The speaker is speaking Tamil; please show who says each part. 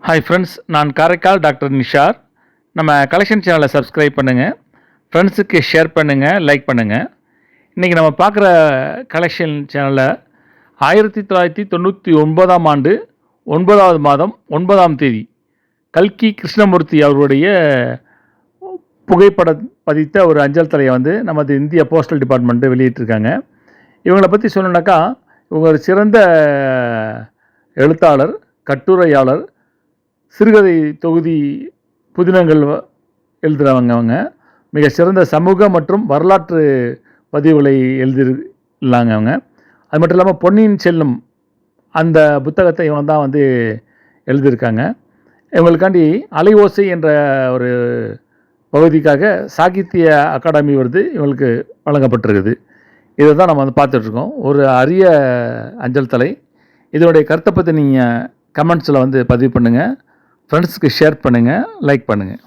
Speaker 1: ஹாய் ஃப்ரெண்ட்ஸ், நான் காரைக்கால் டாக்டர் நிஷார். நம்ம கலெக்ஷன் சேனலை சப்ஸ்கிரைப் பண்ணுங்கள், ஃப்ரெண்ட்ஸுக்கு ஷேர் பண்ணுங்கள், லைக் பண்ணுங்கள். இன்றைக்கி நம்ம பார்க்குற கலெக்ஷன் சேனலில் 1999ஆம் ஆண்டு 9வது மாதம் 9ஆம் தேதி கல்கி கிருஷ்ணமூர்த்தி அவருடைய புகைப்படம் பதித்த ஒரு அஞ்சல் தலையை நமது இந்திய போஸ்டல் டிபார்ட்மெண்ட்டு வெளியிட்டிருக்காங்க. இவங்களை பற்றி சொல்லணுன்னாக்கா, இவங்க ஒரு சிறந்த எழுத்தாளர், கட்டுரையாளர், சிறுகதை தொகுதி புதினங்கள் எழுதுகிறவங்க. அவங்க மிக சிறந்த சமூக மற்றும் வரலாற்று பதிவுகளை எழுதிருந்தாங்க அவங்க. அது மட்டும் இல்லாமல் பொன்னியின் செல்லும் அந்த புத்தகத்தை இவங்க தான் எழுதியிருக்காங்க. இவங்களுக்காண்டி அலைஓசை என்ற ஒரு பகுதிக்காக சாகித்ய அகாடமி விருது இவங்களுக்கு வழங்கப்பட்டிருக்குது. இதை தான் நம்ம பார்த்துட்ருக்கோம். ஒரு அரிய அஞ்சல் தலை. இதனுடைய கருத்தை பற்றி நீங்கள் கமெண்ட்ஸில் பதிவு பண்ணுங்கள், ஃப்ரெண்ட்ஸுக்கு ஷேர் பண்ணுங்கள், லைக் பண்ணுங்கள்.